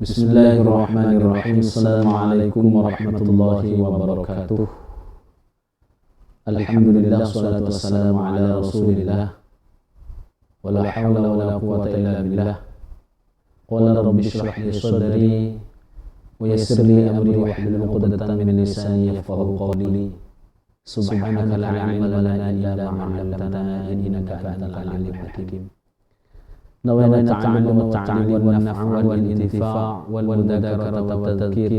Bismillahirrahmanirrahim. Assalamualaikum warahmatullahi wabarakatuh. Alhamdulillah, salatu wassalamu ala rasulillah. Wala hawla wala quwwata illa billah. Qala rabbi shrah li sadri wa yassir li amri wahlul 'uqdatam min lisani yafqahu qawli. Subhanaka la ilma lana illa ma 'allamtana innaka antal alimul hakim. نوينا التعلم والتعليم والنفع والانتفاع والمذاكرة والتذكير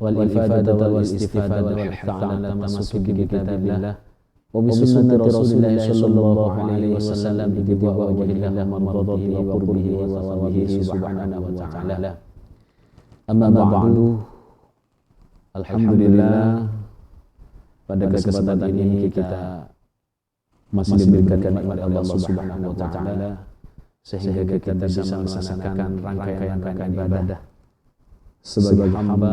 والإفادة والاستفادة والحث على التمسك بكتاب الله وبسنة رسول الله صلى الله عليه وسلم ابتغاء وجه الله ومرضاته وقربه وثوابه سبحانه وتعالى. أما بعد, alhamdulillah, pada kesempatan ini kita masih diberikan nikmat Allah Subhanahu wa taala sehingga kita bisa melaksanakan rangkaian-rangkaian ibadah sebagai hamba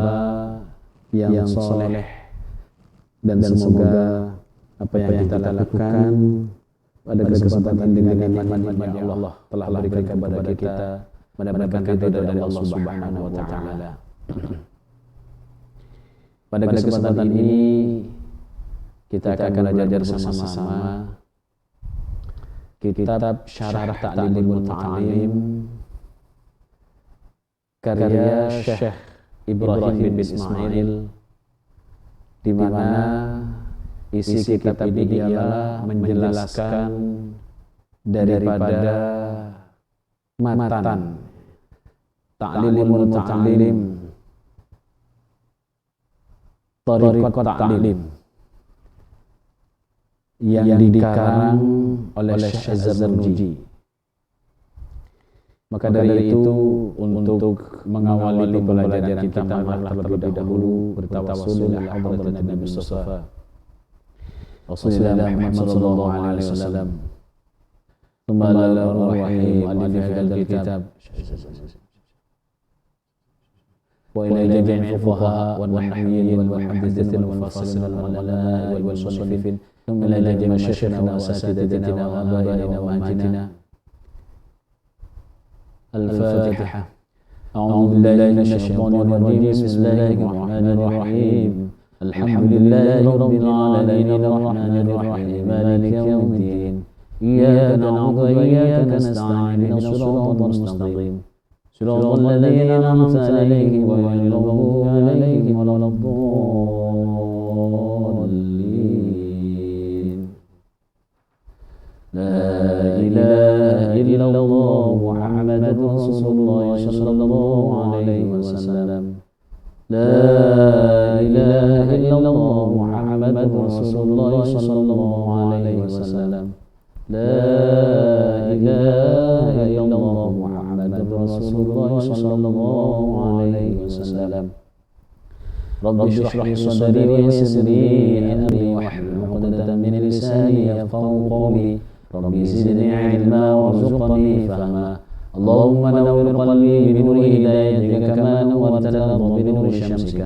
yang soleh, dan semoga apa yang kita lakukan pada kesempatan ini dengan nikmat-nikmat yang Allah telah berikan kepada kita mendapatkan ridho dari Allah Subhanahu wa taala. Pada kesempatan ini kita akan belajar bersama-sama kitab Syarah Ta'limul Muta'allim karya Syekh Ibrahim bin Ismail, di mana isi kitab ini ialah menjelaskan daripada matan Ta'limul Muta'allim, Thariqat Ta'lim, yang dikarang oleh Syekh Az-Zarnuji. Maka dari itu, untuk mengawali pembelajaran kita, marilah terlebih dahulu bertawassul ila hadratin Nabi Mustafa Rasulullah Muhammad sallallahu alaihi wasallam. Thumma ala ruhi mu'allif hadzal kitab wa ila jami'il fuqaha wal nahwiyyin wal muhaddithin wal mufassirin wal ulama wal musannifin ثم إلى جميع مشايخنا وأساتذتنا وآبائنا وأمهاتنا. الفاتحة. أعوذ بالله من الشيطان الرجيم. بسم الله الرحمن الرحيم. الحمد لله رب العالمين الرحمن الرحيم مالك يوم الدين إياك نعبد وإياك نستعين اهدنا الصراط المستقيم صراط الذين أنعمت عليهم غير المغضوب عليهم ولا الضالين. لا إله إلا الله محمد رسول الله صلى الله عليه وسلم. لا إله إلا الله محمد رسول الله صلى الله عليه وسلم. لا إله إلا الله محمد رسول الله صلى الله عليه وسلم. رب اشرح لي صدري ويسر لي أمري واحلل عقدة من لساني يفقهوا قولي. ربي زدني علما وارزقني فهما. اللهم نور قلبي بنور هدايتك كما نورت الأرض بنور شمسك.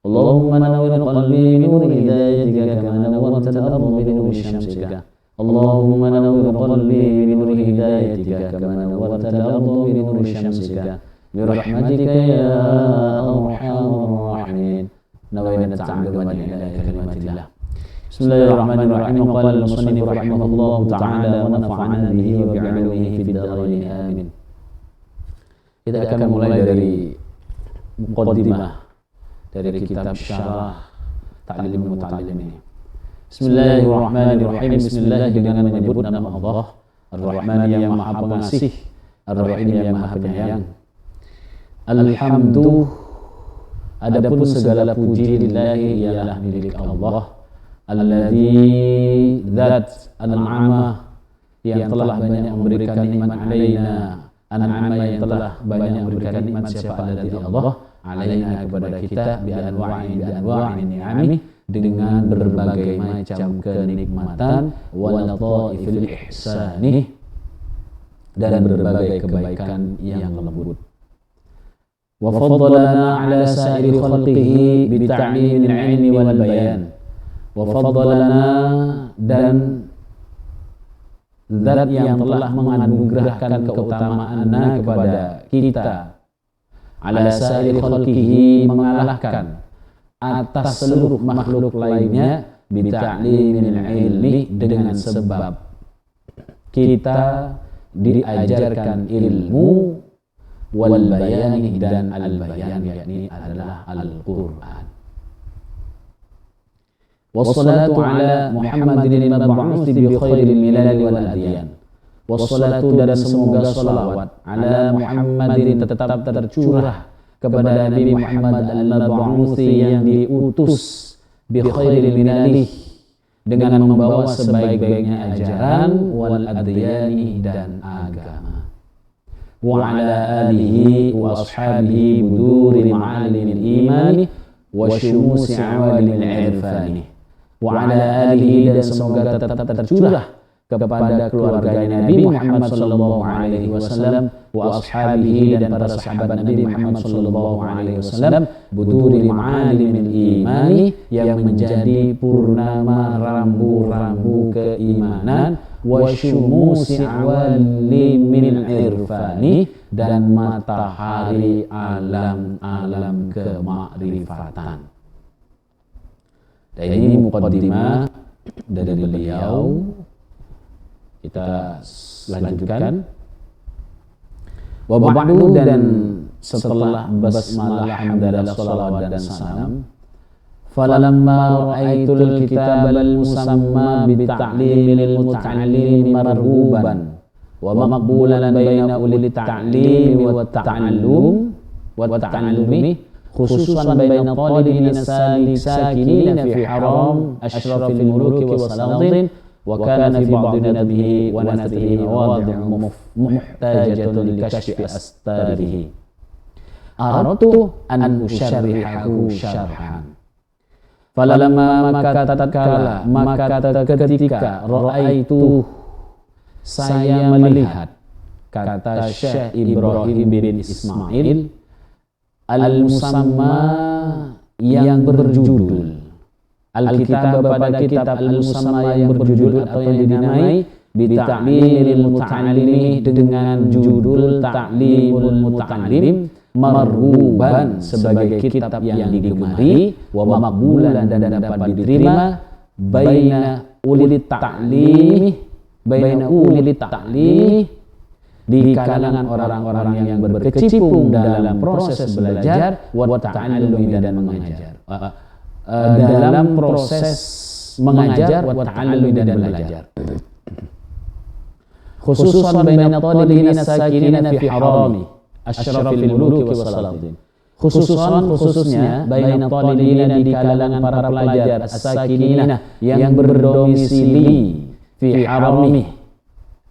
اللهم نور قلبي بنور هدايتك كما نورت الأرض بنور شمسك. اللهم نور قلبي بنور هدايتك كما نورت الأرض بنور شمسك برحمتك يا أرحم الراحمين. نوينا التعلم إلى كلمة الله. Bismillahirrahmanirrahim. Qala al-musannif rahimahullahu ta'ala wa nafa'ana bihi wa bi'ulumihi fid dharain amin. Kita akan mulai dari muqaddimah dari kitab Syarah Ta'limul Muta'allim ini. Bismillahirrahmanirrahim. Bismillah dengan menyebut nama Allah Ar-Rahman yang Maha Pengasih, Ar-Rahim yang Maha Penyayang. Alhamdulillah, adapun segala puji lillahi ialah milik Allah. Alladzi zat an'ama yang telah banyak memberikan nikmat alaina, an'ama yang telah banyak memberikan nikmat siapa? Alladzi Allah alaina kepada kita bi anwa'in ni'ami, dengan berbagai macam kenikmatan, wa lataifil ihsani, dan berbagai kebaikan yang lembut. Wa faddalana ala sa'iri khalqihi bi ta'limil ilmi wal bayan. Wa faddalana, dan zat yang telah menganugerahkan keutamaan kepada kita ala sa'iri khalqihi, mengalahkan atas seluruh makhluk lainnya, bita'limil ilmi, dengan sebab kita diajarkan ilmu, wal bayani, dan al bayan, yakni adalah Al-Qur'an. Wassalatu ala Muhammadin al-mab'uts bi khairil milal wal adyan. Wassalatu, dan semoga salawat, ala Muhammadin, tetap tercurah kepada Nabi Muhammad al-mab'uts, yang diutus, bi khairil milal, dengan membawa sebaik-baiknya ajaran, wal adyani, dan agama. Wa ala alihi wa ashabihi buduri ma'alimil imani wa syumusi awalimil irfani. Wa ala alihi, dan semoga tetap tercurah kepada keluarga Nabi Muhammad sallallahu alaihi wasallam, wa ashabihi, dan para sahabat Nabi Muhammad sallallahu alaihi wasallam, buduri ma'alimil imani, yang menjadi purnama rambu-rambu keimanan, wa syumusi awalimil irfani, dan matahari alam-alam kemakrifatan. Dan ini muqaddimah dari beliau. Kita lanjutkan. Wa ba'du, dan setelah basmalah, hamdalah, shalawat, dan salam, falamma ra'aitul kitabal musamma bita'limil muta'allimi marhuban wa maqbulan baina ulil ta'limi wat ta'allum wat ta'allumi, khususan baina talibin as-sakinina fi haram asyrafil muluki was salatin, wa kana fi ba'd nadbihi wa nasrihi mawadhi'u muhtajatun li kashfi astarihi, aradtu an usyarrihahu syarhan. Falamma, maka ketika ra'aitu, saya melihat, kata Syekh Ibrahim bin Ismail, al-musamma, yang berjudul, Al-Kitab, pada kitab Al-Musamma yang berjudul atau yang dinamai bita'limil muta'allimi, dengan judul Ta'limul Muta'allim, marhuban, sebagai kitab yang digemari, wa maqbulan, dan dapat diterima, baina ulit ta'limi, di kalangan orang-orang yang berkecimpung dalam proses belajar, wa ta'allumi, dan mengajar. Dalam proses mengajar, wa ta'allumi, dan belajar. Khususan baina talibin as-sakinina fi harami asyrafil muluki was salatin. Khususnya baina talibin, di kalangan para pelajar, as-sakinina, yang berdomisili, fi harami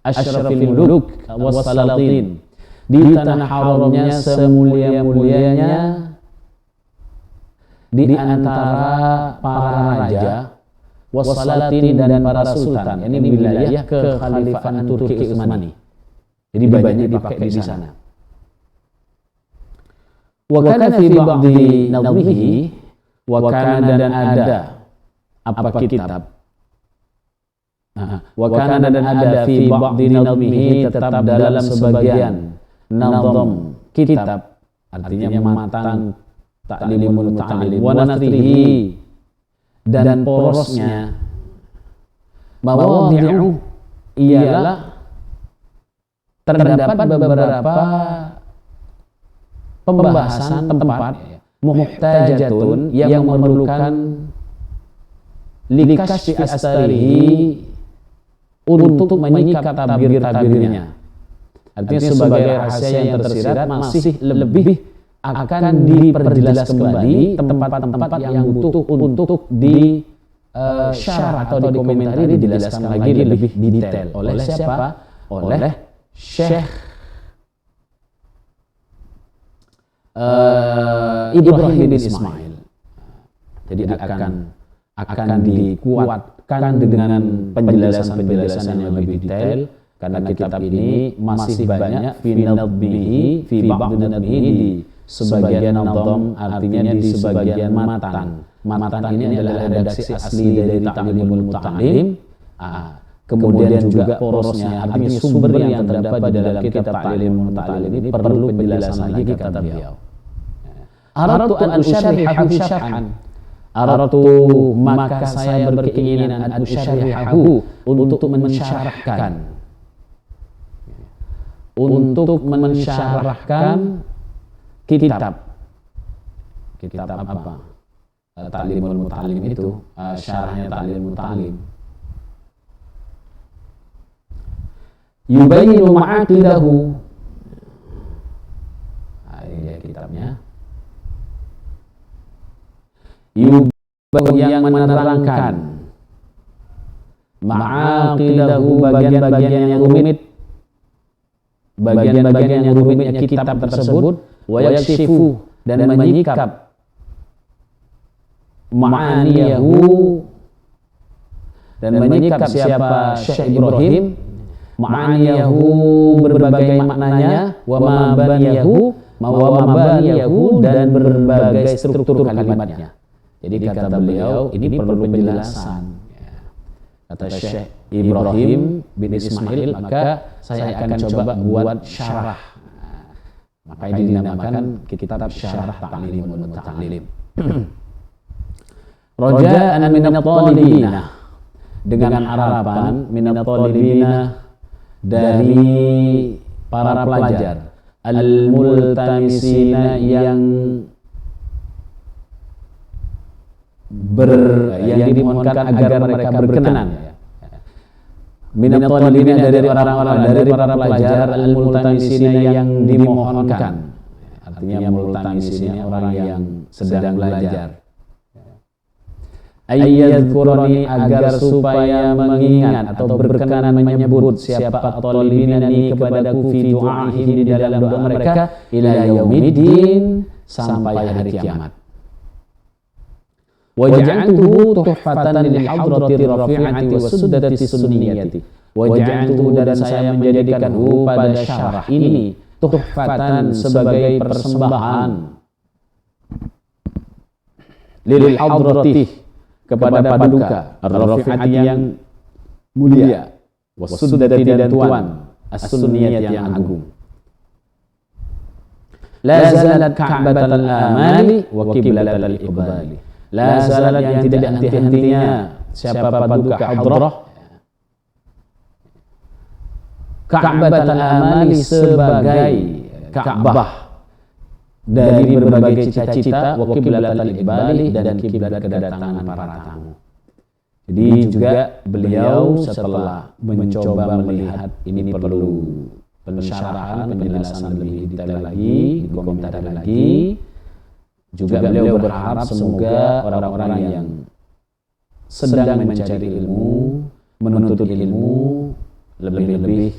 asyrafil muluk was salatin, di tanah haramnya semulia-mulianya di antara para raja, wassalatin, dan para sultan. Ini wilayah kekhalifahan Turki Utsmani. Jadi banyak dipakai di sana. Wa kana fi ba'di nadhihi, wa kana, dan ada apa kitab. Wa kana, dan ada fi ba'di nadhihi, tetap dalam sebagian nadham kitab, artinya matan Ta'limul Muta'allim, wa nasrihi, dan porosnya, mawadhi'u, ialah terdapat beberapa pembahasan tempat, muhtajatun, yang memerlukan likashfi astarihi, untuk menyingkap tabir-tabirnya. Artinya sebagai rahasia yang tersirat masih lebih akan diperjelas kembali tempat-tempat yang butuh untuk di syarah atau dikomentari, dijelaskan lagi lebih detail. Oleh siapa? Oleh Syekh Ibrahim bin Ismail. Jadi akan dikuatkan dengan penjelasan-penjelasan yang lebih detail, karena kitab ini masih banyak fi nadbihi, fi ba'd nadbihi, di sebagian nadham, artinya di sebagian matan. Matan ini adalah redaksi asli dari Ta'limul Muta'allim. Kemudian juga porosnya, artinya sumber yang terdapat dalam kitab Ta'limul Muta'allim ini perlu penjelasan lagi, kata beliau. Aradtu an usyarrihahu syarhan. Aradtu, maka saya berkeinginan an usyarrihahu, untuk mensyarahkan. Untuk mensyarahkan kitab apa? Ta'limul Muta'allim itu, syarahnya Ta'limul Muta'allim. Yubayyinu ma'aqidahu. Ini dia kitabnya. Yang menerangkan ma'aqidahu, bagian-bagian yang rumit, bagian-bagian yang rumitnya kitab tersebut, wa yakshifu, dan menyikap ma'aniyahu, dan menyikap siapa Syekh Ibrahim, ma'aniyahu berbagai maknanya, wa mabaniyahu dan berbagai struktur kalimatnya. Jadi kata beliau, ini perlu penjelasan. Kata Syekh Ibrahim bin Ismail, maka saya akan coba buat syarah. Maka ini dinamakan kitab Syarah Ta'limul Muta'allim. Raja'an minat talibina, dengan harapan minat talibina, dari para pelajar, al-multamisina, yang dimohonkan agar mereka berkenan. Minat talibina, dari orang-orang, dari para pelajar, al-multamisina, yang dimohonkan. Artinya multamisina orang yang sedang belajar. Ayyadhkurani, agar supaya mengingat atau berkenan menyebut siapa at-talibina kepadaku, fi du'aihim, di dalam doa mereka, ila yaumiddin, sampai hari kiamat. Waja'altuhu tuhfatan lil hadratir rafi'ati wasuddati sunniyati. Waja'altuhu, dan saya menjadikanhu pada syarah ini, tuhfatan, sebagai persembahan, lil hadrati, kepada paduka, ar-rafi'ati, yang mulia, wasuddati, dan tuan, as-sunniyati, yang agung. La zalat ka'batal amali wa qiblatal iqbali. La zalat, yang tidak henti-hentinya siapa paduka hadrah, Ka'batal amali, sebagai Ka'bah dari berbagai cita-cita, wa qiblatal iqbali, dan kiblat kedatangan para tamu. Jadi juga beliau setelah mencoba melihat ini perlu pensyarahan, penjelasan lebih detail lagi, dikomentari lagi. Juga beliau berharap semoga orang-orang yang sedang mencari ilmu, menuntut ilmu, lebih-lebih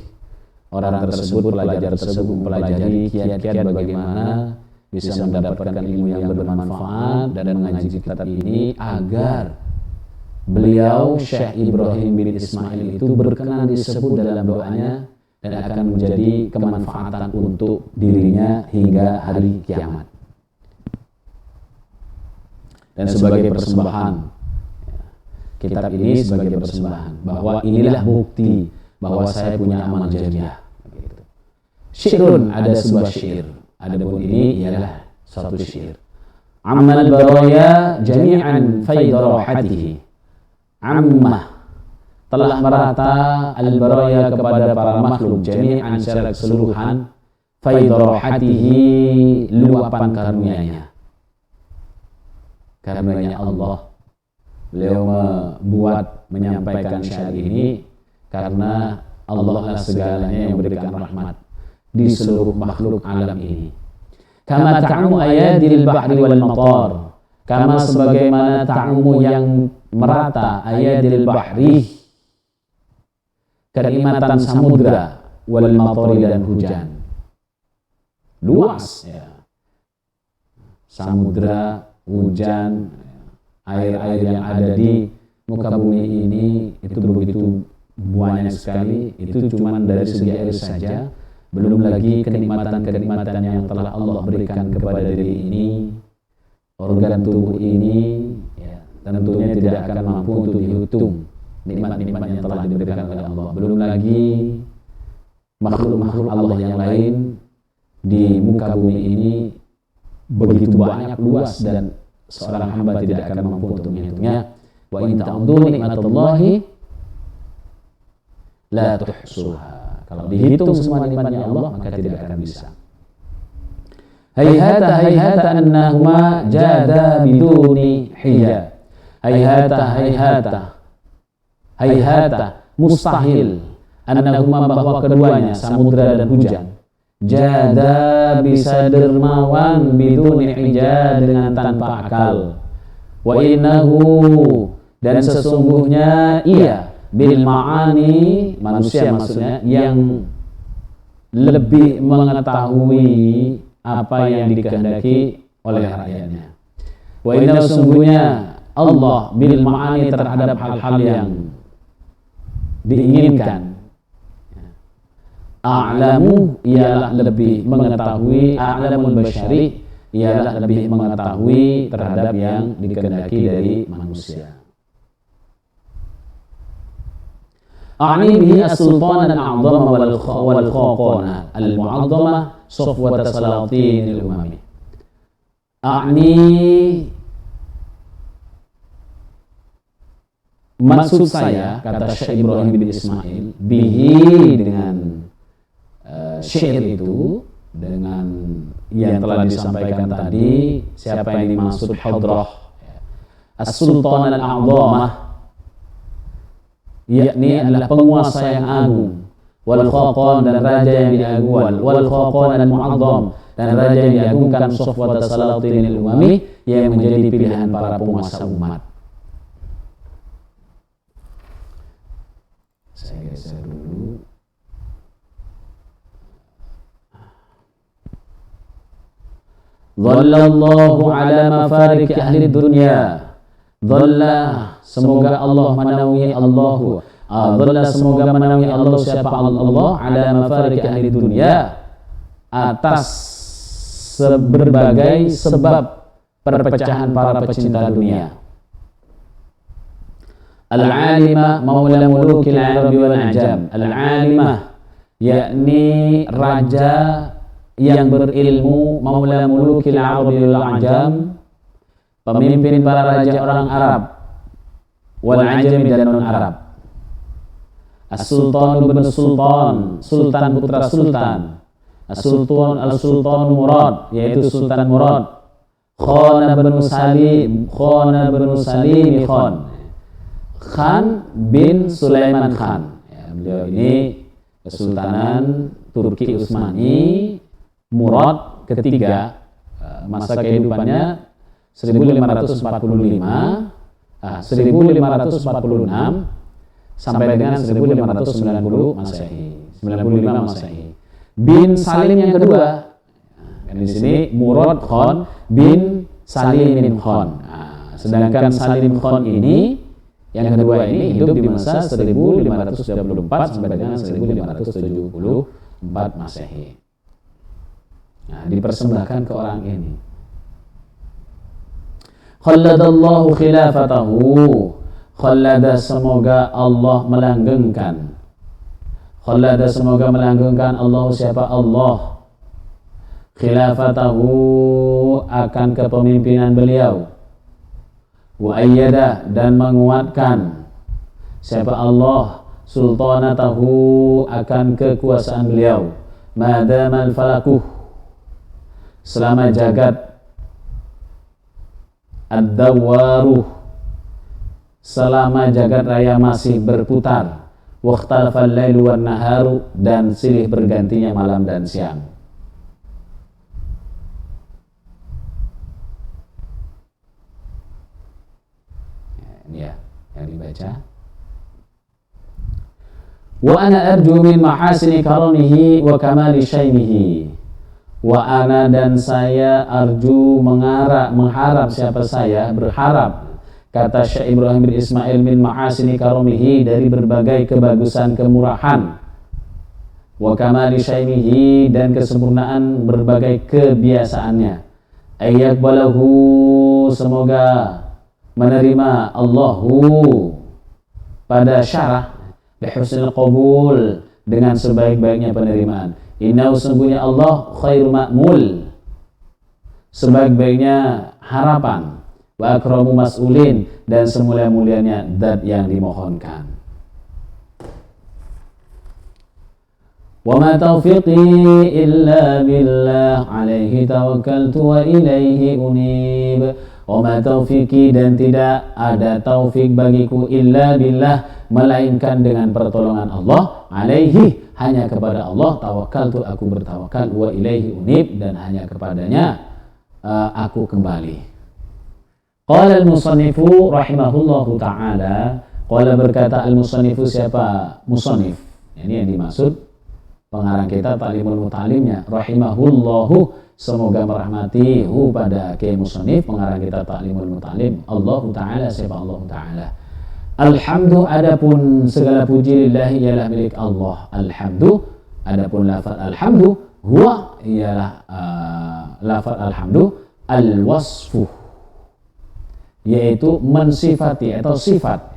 orang tersebut, pelajar tersebut, mempelajari kiat-kiat bagaimana bisa mendapatkan ilmu yang bermanfaat dan mengaji kitab ini, agar beliau Syekh Ibrahim bin Ismail itu berkenan disebut dalam doanya, dan akan menjadi kemanfaatan untuk dirinya hingga hari kiamat. Dan sebagai persembahan, kitab ini sebagai persembahan, bahwa inilah bukti bahwa saya punya amal jariah. Syi'run, ada sebuah syair. Adapun ini ialah satu syair. Ammal baraya jami'an faidarahatihi. Ammah, telah merata al-baraya, kepada para makhluk, jami'an, secara keseluruhan, faidarahatihi, luapan karunia-Nya. Karunia Allah. Beliau menyampaikan syair ini karena Allah lah segalanya yang memberikan rahmat di seluruh makhluk alam ini. Kama ta'amu ayadil bahri wal matar, kama sebagaimana ta'amu yang merata, ayadil bahri, kenikmatan samudra, wal matari, dan hujan. Luas ya. Samudra, hujan, air-air yang ada di muka bumi ini itu begitu banyak sekali. Itu cuma dari segi air saja, belum lagi kenikmatan-kenikmatan yang telah Allah berikan kepada diri ini, organ tubuh ini, ya, tentunya tidak akan mampu untuk dihitung nikmat-nikmat yang telah diberikan oleh Allah. Belum lagi makhluk-makhluk Allah yang lain di muka bumi ini, begitu banyak luas dan seorang hamba tidak akan mampu untuk menghitungnya. Wa in ta'udzu nikmatallahi la tuhsuha. Kalau dihitung semua nikmatnya Allah maka tidak akan bisa. Hayhata annahuma jada biduni hijab. Hayhata mustahil annahuma bahwa keduanya samudra dan hujan jada bisa dermawan biduni hijab dengan tanpa akal. Wa innahu dan sesungguhnya ia bil ma'ani manusia maksudnya yang lebih mengetahui apa yang dikehendaki oleh rakyatnya. Wa inna sesungguhnya Allah bil ma'ani terhadap hal-hal yang diinginkan. A'lamu ialah lebih mengetahui, a'lamul basyari ialah lebih mengetahui terhadap yang dikehendaki dari manusia. A'ni bihi as-sultan al-a'zama wal khaqana al-mu'azzama safwat salatin al-umami. A'ni maksud saya, kata Syekh Ibrahim bin Ismail, bihi dengan syair itu, dengan yang telah disampaikan tadi, siapa yang dimaksud hadrah as-sultan al-a'zamah, yakni adalah penguasa yang agung, wal khaqan dan raja yang diagungkan, wal khaqan al-mu'azzam dan raja yang diagungkan, safwat salatin al-umami yang menjadi pilihan para penguasa umat. Saya geser dulu. Dhallallahu ala mafarik ahli dunya. Dhalla, semoga Allah menaungi Allahu. Dhalla, semoga menaungi Allah siapa Allah ala mafarik ahli dunya, atas berbagai sebab perpecahan para pecinta dunia. Al-alimah maula mulukil arabi wal ajam. Al-alimah yakni raja yang berilmu, maula mulukil arabi wal ajam, pemimpin para raja orang Arab, wal ajami dan non Arab. As-sultan bin sultan, sultan putra sultan. As-sultan al-sultan Murad, yaitu Sultan Murad. Khana bin Salim, Khana bin Salim Khan. Khan bin Sulaiman Khan. Ya, beliau ini Kesultanan Turki Utsmani Murad ketiga, masa kehidupannya 1545 1546 sampai dengan 1590 Masehi, 95 Masehi. Bin Salim yang kedua. Di sini Murad Khan bin Salim bin Khan. Sedangkan Salim Khan ini yang kedua ini hidup di masa 1534 sampai dengan 1574 Masehi. Nah, dipersembahkan ke orang ini. Khalladallahu khilafatahu. Khallada, semoga Allah melanggengkan. Khallada, semoga melanggengkan Allah siapa Allah. Khilafatahu, akan kepemimpinan beliau. Wa ayyada, dan menguatkan siapa Allah sultanatahu, akan kekuasaan beliau. Madamal falakuh, selama jagat ad-dawaruh, selama jagat raya masih berputar. Waqtalafal lailu wan naharu, dan silih bergantinya malam dan siang. Ini ya yang dibaca. Wa ana arju min mahasini karamihi wa kamali syaimihi. Wa ana, dan saya arju mengharap siapa saya berharap, kata Syekh Ibrahim bin Ismail, min mahasini karamihi, dari berbagai kebagusan kemurahan, wa kamali syaimihi, dan kesempurnaan berbagai kebiasaannya. Ayyakbalahu, semoga menerima Allahu pada syarah bihusnil qabul, dengan sebaik-baiknya penerimaan. Innahu, sungguhnya Allah khairu ma'mul, sebaik-baiknya harapan, wa akramu mas'ulin, dan semulia-mulianya zat yang dimohonkan. Wa ma taufiqi illa billah, alaihi tawakkaltu wa ilaihi unib. Wa ma taufiqi, dan tidak ada taufik bagiku, illa billah, melainkan dengan pertolongan Allah, alaihi, hanya kepada Allah, tawakkaltu, aku bertawakal, wa ilaihi unib, dan hanya kepadanya aku kembali. Qala al-musannifu rahimahullahu ta'ala, qala berkata al-musannifu, siapa musannif? Ini yang dimaksud pengarang kita Ta'limul Muta'alimnya, rahimahullahu, semoga merahmati pada Kiai Musannif, pengarang kita Ta'limul Muta'alim, Allah Ta'ala, siapa Allah Ta'ala. Alhamdu, adapun segala puji, lillahi, ialah milik Allah. Alhamdu, adapun lafaz alhamdu, huwa, ialah lafaz alhamdu, al-wasfu, yaitu mensifati atau sifat,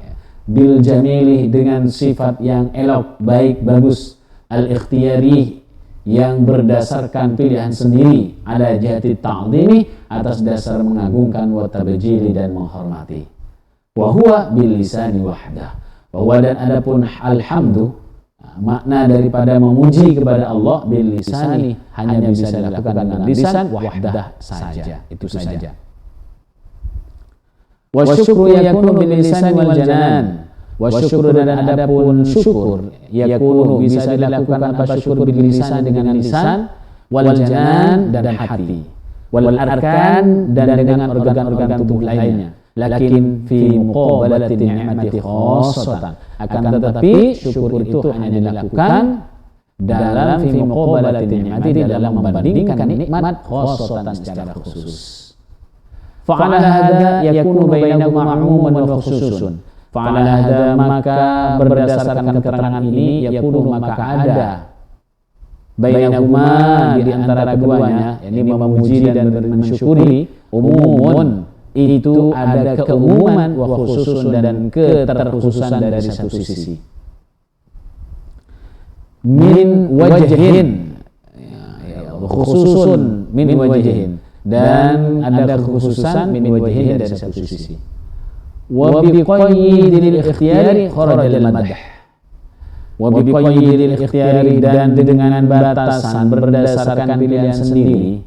bil jamili, dengan sifat yang elok, baik, bagus, al-ikhtiyari, yang berdasarkan pilihan sendiri, ala jihati ta'zimi, atas dasar mengagungkan, wa tabjili, dan menghormati. Wa huwa bil lisani wahdah, bahwa dan adapun alhamdu, makna daripada memuji kepada Allah, bil lisani, hanya bisa dilakukan dengan lisan, wahdah, saja, itu saja. Wa syukru yakunu bil lisani wal janan, wa syukru, dan adapun syukur yakunu bisa dilakukan apa syukur bil lisan, dengan lisan, wal janan, dan hati, wal arkan, dan dengan organ-organ tubuh lainnya. Lakin fi muqabalati ni'mati khassatan, akan tetapi syukur itu hanya dilakukan dalam fi muqabalati ni'mati, dalam membandingkan nikmat, khassatan, secara khusus. Fa'ala hadza yakunu bainahuma 'umuman wa khususun. Fa'ala hadza, maka berdasarkan keterangan ini, yakunu, maka ada bainahuma, di antara keduanya, yakni memuji dan mensyukuri, umumun, itu ada keumuman, wa khususun, dan keterkhususan dari satu sisi. Min wajhin, khususun min wajhin, dan ada kekhususan min wajhin, dari satu sisi. Wa biqayyidil ikhtiyari kharajal madah, wa biqayyidil ikhtiyari, dan dengan batasan berdasarkan pilihan sendiri,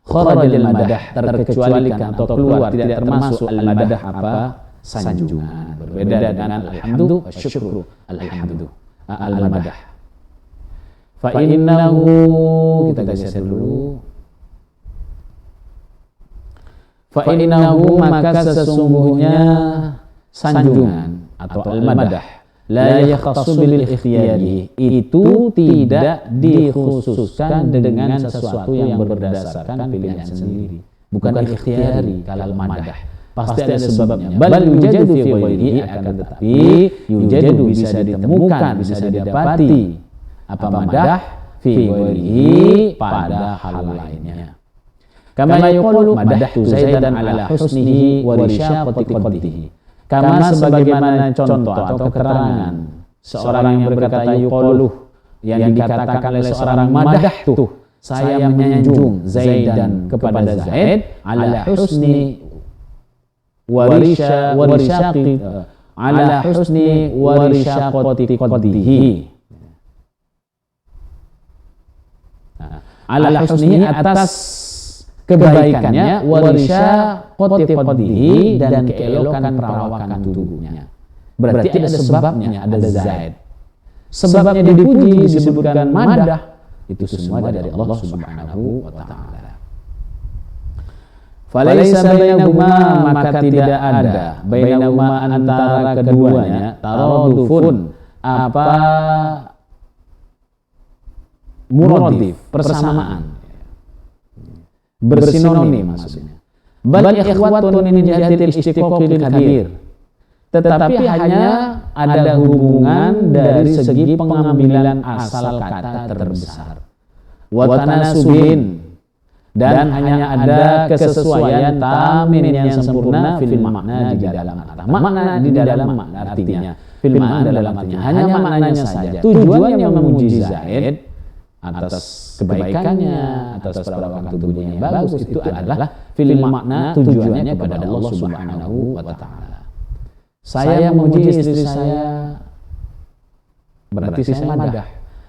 kharajal madah, terkecualikan atau keluar, tidak termasuk al-madah, apa? Sanjungan. Berbeda dengan alhamdu wa syukru, alhamdu, al-madah. Fa innahu, kita geser dulu. Fa innahu, maka sesungguhnya sanjungan atau al-madah, la yakhtassu bil ikhtiyari, itu tidak dikhususkan dengan sesuatu yang berdasarkan pilihan sendiri, bukan ikhtiyari. Kalau madah pasti ada sebabnya. Bal yujadu fi ghairihi, akan tetapi yujadu, bisa ditemukan, bisa didapati apa madah fi ghairihi, pada hal lainnya. Kama yaqulu madahtu Zaidan ala husnihi wa risyaqati qaddihi, kama sebagaimana contoh atau keterangan seorang yang berkata yuqalu, yang dikatakan oleh seorang madahtu, saya menyanjung Zaidan, kepada Zaid, ala husni wa risyaqati, ala husni wa risyaqati qaddihi, ala husni, atas kebaikannya, warisya qatiqadihi, dan keelokan perawakan tubuhnya. Berarti ada sebabnya, ada zaid. Sebabnya dipuji, disebutkan madah, itu semua dari Allah Subhanahu wa ta'ala. Falaisa bainahuma, maka tidak ada bainahuma, antara keduanya, taradufun, apa muradif, persamaan, bersinonim maksudnya. Bal ikhwatun min jihatil istiqaqil kabir, tetapi hanya ada hubungan dari segi pengambilan asal kata terbesar. Wa tanasubin, dan hanya ada kesesuaian tamin yang sempurna, fil makna, di dalam arti. Makna di dalam makna, artinya fil makna dalam artinya, hanya maknanya saja. Tujuannya memuji Zaid atas kebaikannya, atas perawakan tubuhnya yang bagus, itu adalah fil makna tujuannya kepada Allah Subhanahu wa taala. Saya memuji istri saya berarti saya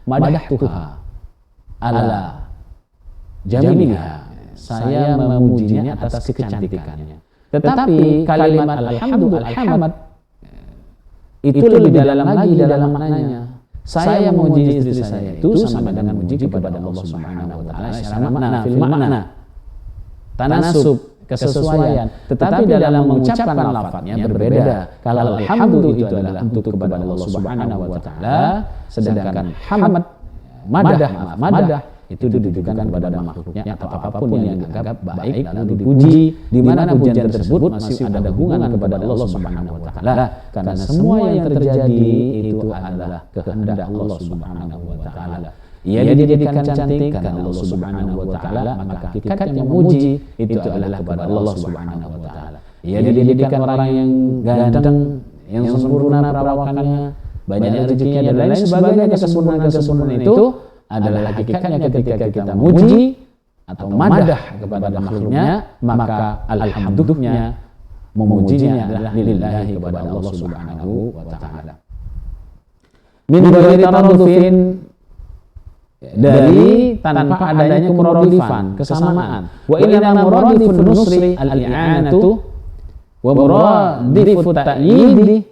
madah Tuha ala jamiliha. Saya memujinya atas kecantikannya. Tetapi kalimat alhamd itu lebih dalam lagi dalam maknanya. Saya memuji istri saya itu sama dengan memuji kepada Allah Subhanahu wa taala secara makna, fil makna. Tanasub, kesesuaian. Tetapi dalam mengucapkan lafadznya berbeda. Kalau alhamdu itu adalah untuk kepada Allah Subhanahu wa taala, sedangkan hamd madah itu ditujukan kepada makhluknya atau apapun yang dianggap baik lalu dipuji, di mana pujian tersebut masih ada hubungan kepada Allah Subhanahu wa taala, karena semua yang terjadi itu adalah kehendak Allah Subhanahu wa taala. Ia dijadikan cantik karena Allah Subhanahu wa taala, maka hakikatnya memuji itu adalah kepada Allah Subhanahu wa taala. Ia dijadikan orang yang ganteng, yang sempurna perawakannya, banyak rezekinya dan lain sebagainya. Kesempurnaan itu adalah hakikatnya ketika kita muji atau madah kepada makhluknya, maka alhamdulillahnya memujinya adalah lillahi kepada Allah Subhanahu wa taala. Min ghairi taradufin, dari tanpa adanya kemuradifan, kesamaan. Wa inna muradifun nusri al-i'anatu wa muradifut ta'yidi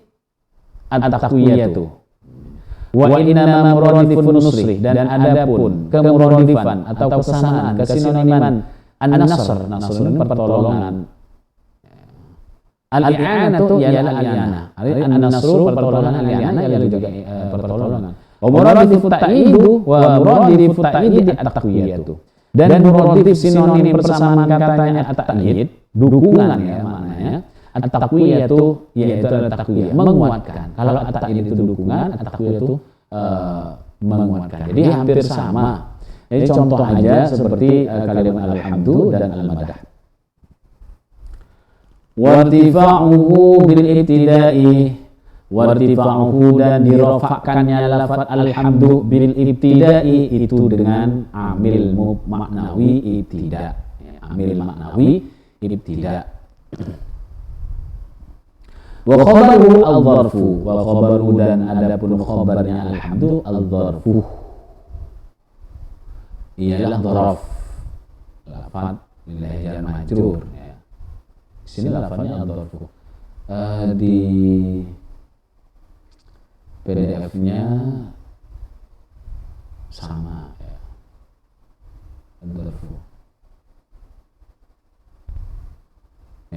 at-taqwiyatu. Wa inna muradifun nusri, dan adapun kemuradifan atau kesamaan, kesinoniman an-nasr, nasr pertolongan. Al-i'anatu ialah al-i'anah. An-nasru pertolongan, al-i'anah ialah juga pertolongan. Wa muradifut ta'idu wa muradifut ta'idi at-taqwiyatu. Dan muradif sinonim persamaan katanya at-ta'id, dukungan ya maknanya. At-taqwiyatu yaitu at-taqwiyah, menguatkan. Kalau at-ta'id itu dukungan, at-taqwiyah itu menguatkan. Jadi hampir sama. Jadi contoh aja seperti kalimat alhamdu dan al-madah. Wartifa'uhu bil ibtida'i, wartifa'uhu dan dirofakkannya lafaz alhamdu bil ibtida'i itu dengan amil maknawi ibtida. Amil maknawi ibtida. Wa khabaru al-dharfu, wa khabaru dan adapun khabarnya alhamdu al-dharfu ialah dharf, lafaz lillahi jar majrur ya. Sini lafaznya al-dharfu. Di PDF-nya sama ya. Al-dharfu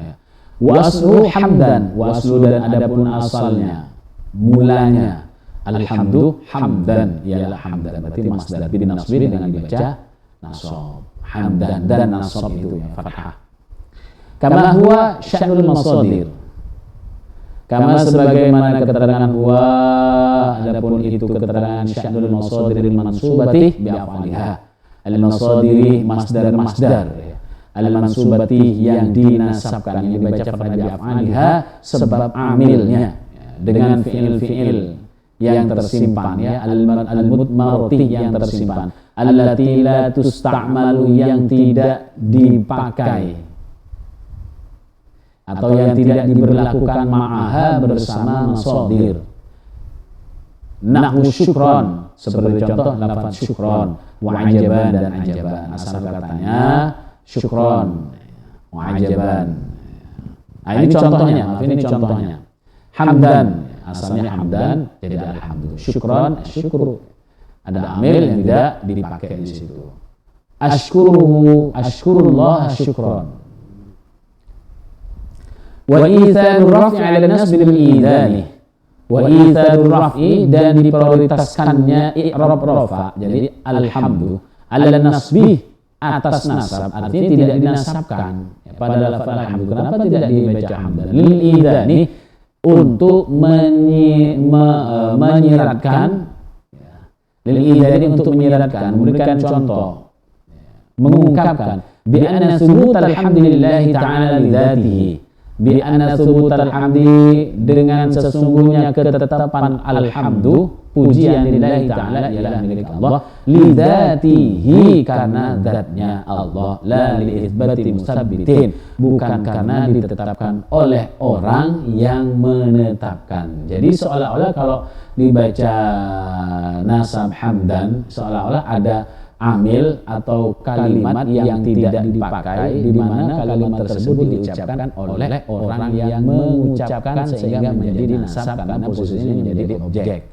ya. Wa aslu hamdan, wa aslu dan adapun asalnya, mulanya alhamdu hamdan ialah hamdan, berarti masdar bin nasbi dengan dibaca nasab. Hamdan dan nasab itu ya fathah. Kama huwa sya'nul masadir, kama sebagaimana keterangan huwa adapun itu keterangan sya'nul masadiril mansubati bi af'aliha. Al-masadiri masdar ya. Al-mansubati yang dinasabkan, yang dibaca pada bi'af'aliha sebab amilnya dengan fi'il-fi'il yang tersimpan ya, al-mudmarati yang tersimpan, allati la tusta'malu yang tidak dipakai atau yang tidak diberlakukan ma'aha bersama masadir. Nahwu syukron, seperti contoh lafaz syukron, wa ajaban dan ajaban. Asal katanya syukron, mu'ajaban. Nah, ini contohnya, ini contohnya. Hamdan, asalnya hamdan, jadi alhamdulillah. Syukron, syukru. Ada amil yang tidak dipakai di situ. Ashkuruhu, ashkurullah syukron. Wa ithanur raf'i 'ala an-nasb bil idani. Wa ithanur raf'i dan diprioritaskannya i'rab rafa. Jadi alhamdu 'ala an-nasbi atas nasab, artinya tidak dinasabkan ya, pada lafaz alhamdu. Kenapa tidak dibaca hamdan? Lil idani, untuk menyiratkan ya. Lil idani untuk menyiratkan, memberikan contoh ya, mengungkapkan bi anna thubut alhamdulillah ta'ala li dzatihi, bi anna thubutal hamdi, dengan sesungguhnya ketetapan alhamdu, pujian lillahi ta'ala ialah milik Allah, lidzatihi, karena zatnya Allah, la li itsbati musabbitin, bukan karena ditetapkan oleh orang yang menetapkan. Jadi seolah-olah kalau dibaca nasab hamdan, seolah-olah ada amil atau kalimat yang tidak dipakai, di mana kalimat tersebut diucapkan oleh orang yang mengucapkan sehingga menjadi nasab karena posisinya menjadi objek.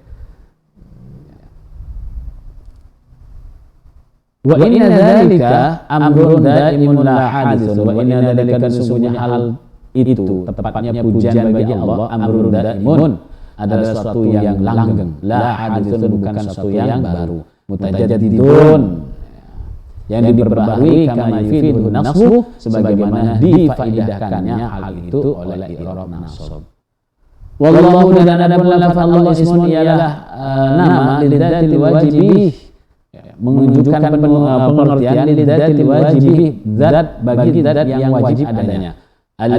Wa inna dzalika amrun daimun la haditsun, wa inna dzalika, sesungguhnya hal itu, tepatnya pujian bagi Allah, amrun daimun, adalah sesuatu yang langgeng, la haditsun, bukan sesuatu yang baru, mutajaddidun, yang diperbarui, kama yufidun nasbu, sebagaimana difaidahkannya hal itu oleh i'rab nasab. Wallahu, dan adapun lafaz Allah ismun ialah nama lidzatil wajibih, menunjukkan pengertian lidzatil wajibih, zat bagi zat yang wajib adanya. Al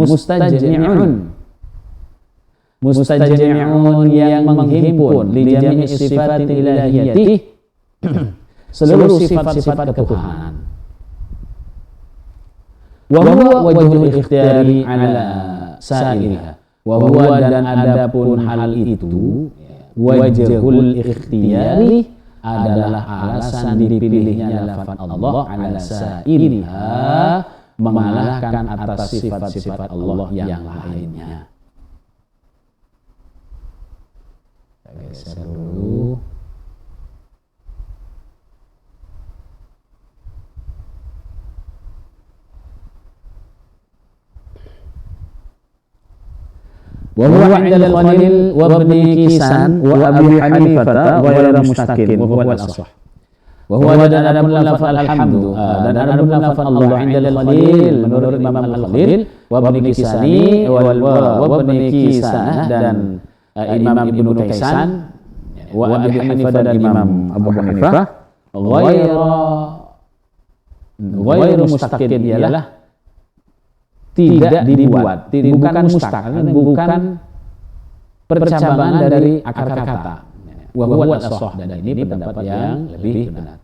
mustajmi'un, yang menghimpun, li jami' sifatil ilahiyati, seluruh sifat-sifat ketuhanan. Wa huwa wajhul ikhtiyari ala sa'iriha, wa huwa, dan adapun hal itu, wajhul ikhtiyari adalah alasan dipilihnya lafaz Allah ala sa'iriha, mengalahkan atas sifat-sifat Allah yang lainnya. Geser dulu. Wa huwa 'inda al-Khalil wa Ibn Kisan wa Abi Hanifah ghairu mustaqil, wa huwa al-ashah. Wa huwa, dan adapun lafaz alhamdu, dan adapun lafaz Allah 'inda al-Khalil, menurut Imam al-Khalil, wa Ibn Kisani wa Ibn Kisan, dan Imam Ibnu Kaisan, wa Abi Hanifah, dan Imam Abu Hanifah, ghairu mustaqil, ialah tidak dibuat, bukan mustaqil, bukan percabangan dari akar kata. Wa huwa al-ashah, dan ini pendapat yang lebih benar.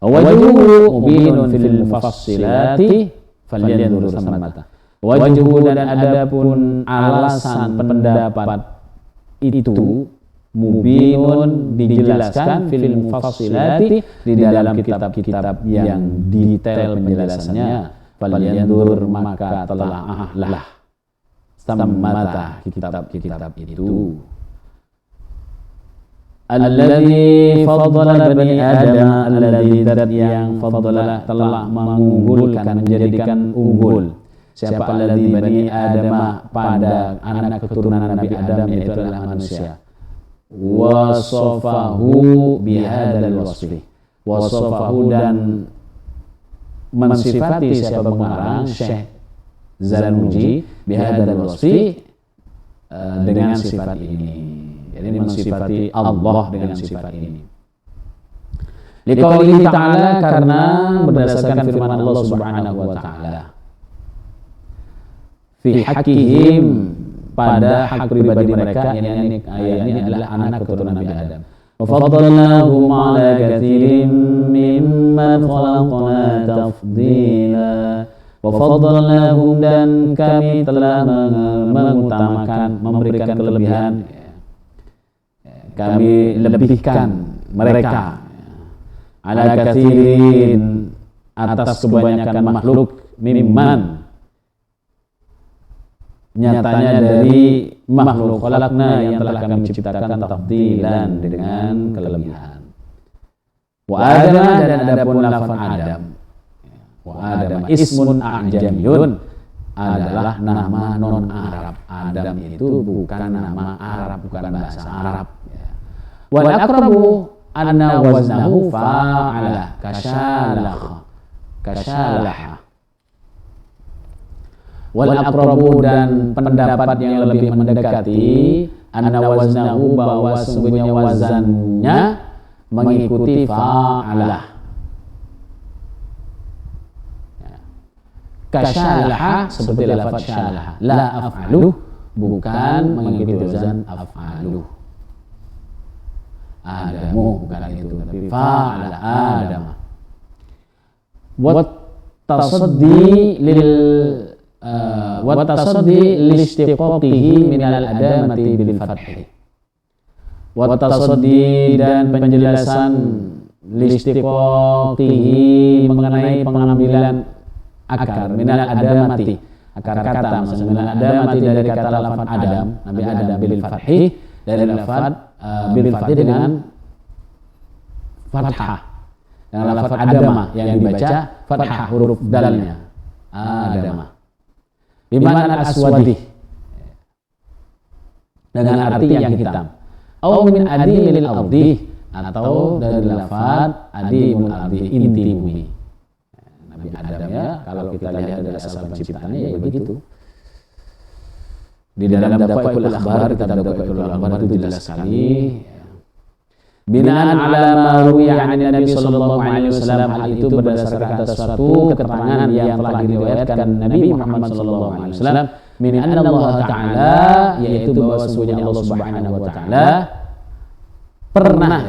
Wajhuhu mubinun fil mufassilati falyanzur samata. Wajhuhu, dan adapun alasan pendapat itu, mubinun, dijelaskan, fil mufassilati, di dalam kitab-kitab yang detail penjelasannya, falyanzur, maka telaahlah, samata, kitab-kitab itu. Alladzi faddala bani Adam, alladzi, zat yang faddala, telah mengunggulkan, menjadikan unggul. Siapa? Alladzi bani Adam, pada anak keturunan Nabi Adam, yaitu adalah manusia. Wasofahu bihadzal wasfi, wasofahu, dan mensifati siapa pengarang Syekh Zarnuji bihadzal wasfi, dengan sifat ini. Jadi mensifati Allah dengan sifat ini. Liqaulihi ta'ala, karena berdasarkan firman Allah Subhanahu wa ta'ala, fi haqqihim, pada hak pribadi mereka, ini ayat ini adalah anak keturunan Nabi Adam. Wa faddalnahum 'ala katsirin mimman khalaqna tafdila. Wa faddalnahum, dan kami telah mengutamakan, memberikan kelebihan, kami lebihkan mereka, 'ala katsirin, atas kebanyakan makhluk, mimman, nyatanya dari makhluk, khalaqna, yang telah kami ciptakan, tafdilan, dengan kelebihan. Wa Adam, dan adapun lafaz Adam, wa Adam ismun a'jamiyun, adalah nama non Arab. Adam itu bukan nama Arab, bukan bahasa Arab. Wal aqrabu anna waznahu fa'ala, kasyalah. Wal aqrabu, dan pendapat yang lebih mendekati, anna waznahu, bahwa sungguhnya wazannya mengikuti fa'ala. kasyalaha seperti lafaz syalaha. La af'alu bukan mengikuti wazan af'alu. Adamu bukan itu, tapi fa'ala Adam. Wat tasaddi listiqaqihi minal adamati bil fathi. Wat tasaddi dan penjelasan listiqaqihi mengenai pengambilan akar minal adamati, akar kata maksudnya minal adamati dari kata lafaz Adam, Nabi Adam bil fathi, dari lafaz bil fathi dengan fathah, dengan lafaz adama yang dibaca fathah huruf dalnya adama, bimana aswadi dengan arti yang hitam, atau min adimil ardi, atau dari lafaz adimul ardi, inti bumi. Nabi Adam ya, kalau kita lihat dari asal penciptaannya ya begitu. Di dalam Daqaiqul Akhbar, kitab Daqaiqul Akhbar itu jelas sekali. Binaan ala ma ruwiya 'an Nabi sallallahu alaihi wasallam, hal itu berdasarkan atas suatu keterangan yang telah diriwayatkan Nabi Muhammad sallallahu alaihi wasallam, min anna Allah taala, yaitu bahwa sesungguhnya Allah Subhanahu wa taala pernah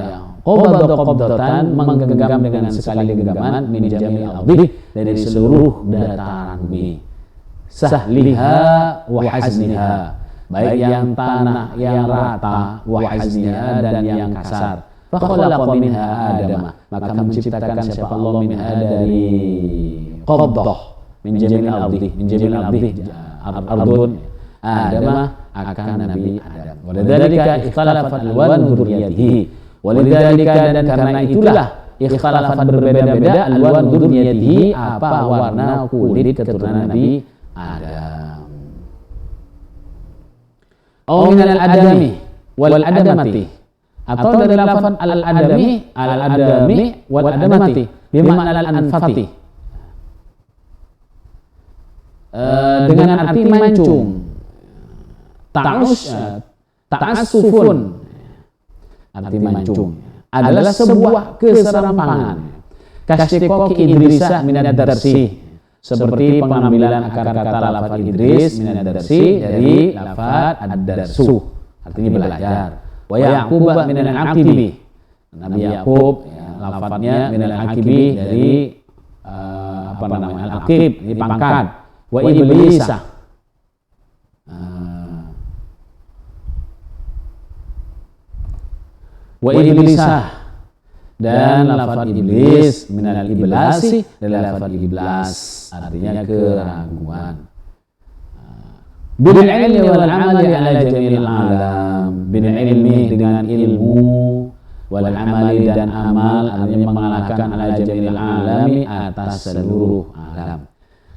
qabdatan menggenggam dengan sekali genggaman min jami'il ardi, dari seluruh dataran bumi, sahliha wa hazniha, baik yang tanah yang rata, wa hazniha dan yang kasar. Fa khalaqa minha Adam, maka menciptakan siapa Allah minha dari qabdah, min jami'il ardi, min jami'il ardi, ardun Adam, akan Nabi Adam. Walidzalika ikhtalafat alwan dzurriyyatihi, walidzalika dan karena itulah ikhtalafat berbeda-beda alwan dzurriyyatihi, apa warna kulit keturunan Nabi Adam. Au minal adami wal adamati, atau dari lafaz al adami wal adamati bima'na al anfati, dengan arti mancung, ta'assufun, arti mancung adalah sebuah keserampangan, kastiqaqi Idrisa minad darsi, seperti pengambilan akar kata lafaz Idris minad darsi dari lafaz ad-darsu, artinya belajar. Wa Yaqub minal aqibi, Nabi Yaqub ya, lafaznya minal aqibi dari al-aqib, ini pangkat. Wa Iblisa, wa Iblisa, dan lafaz iblis minal iblasi, dari lafaz iblas, artinya keraguan. Bil ilmi wal amali ala jamil alam, bil ilmi dengan ilmu, wal amali dan amal, artinya mengalahkan ala jamil alami, atas seluruh alam.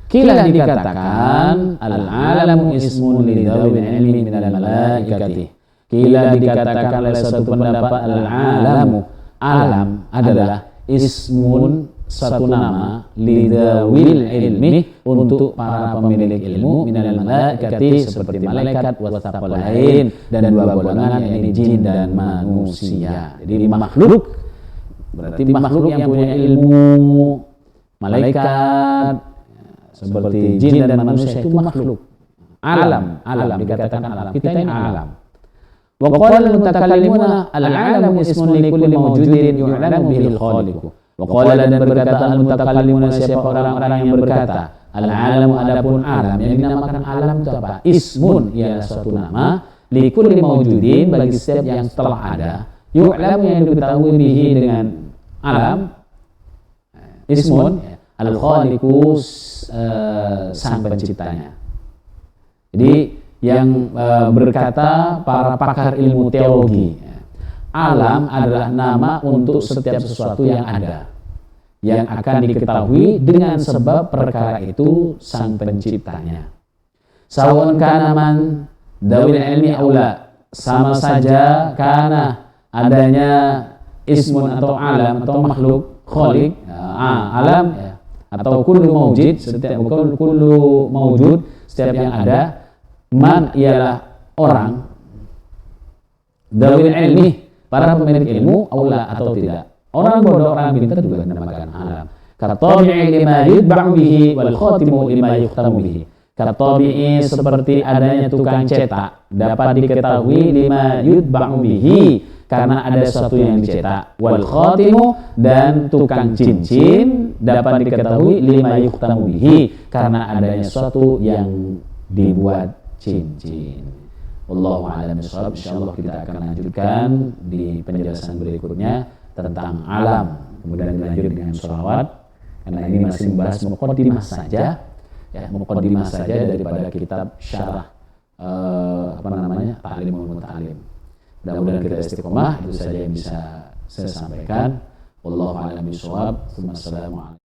Kila dikatakan al-alamu ismun li dzawil ilmi minal malaikati. Kila dikatakan oleh satu pendapat al-alamu, alam adalah ismun, satu nama, lidawil ilmi, untuk para pemilik ilmu, minal malaikati, seperti malaikat, wathaqalain, dan dua golongan, yakni jin dan manusia. Jadi makhluk berarti makhluk yang punya ilmu, malaikat seperti jin dan manusia itu makhluk. Alam dikatakan alam, kita ini alam. Wa qala al-mutakallimuna al-alamu ismun li kulli mawjudin yu'lamu bihi al-khaliq. Wa qala, dan berkata al-mutakallimuna, siapa orang-orang yang berkata al-alamu, adapun alam, yang dinamakan alam itu apa? Ismun, ialah suatu nama, li kulli mawjudin, bagi setiap yang telah ada, yu'lamu, yang diketahui bihi dengan alam, ismun al-khaliqu, sang penciptanya. Jadi yang berkata para pakar ilmu teologi, alam adalah nama untuk setiap sesuatu yang ada, yang akan diketahui dengan sebab perkara itu sang penciptanya. Sawun kana man dawil ilmi aula, sama saja karena adanya ismun atau alam atau makhluk, khaliq, alam ya, atau kullu mawjud, setiap kullu mawjud, setiap yang ada, man ialah orang, dawil ilmi, para pemilik ilmu, aula atau tidak. Orang bodoh, orang pintar juga dinamakan alam. Katabi'i lima yutba'u bihi wal khatimu lima yukhtamu bihi. Katabi'i seperti adanya tukang cetak dapat diketahui lima yutba'u bihi karena ada sesuatu yang dicetak, wal khatimu dan tukang cincin dapat diketahui lima yukhtamu bihi karena adanya sesuatu yang dibuat cincin. Wallahu a'lam bishawab. Insyaallah kita akan lanjutkan di penjelasan berikutnya tentang alam. Kemudian dilanjut dengan sholawat. Karena ini masih membahas muqaddimah saja, ya, muqaddimah saja daripada kitab syarah Ta'limul Muta'allim. Mudah-mudahan kita istiqomah. Itu saja yang bisa saya sampaikan. Wallahu a'lam bishawab. Assalamualaikum.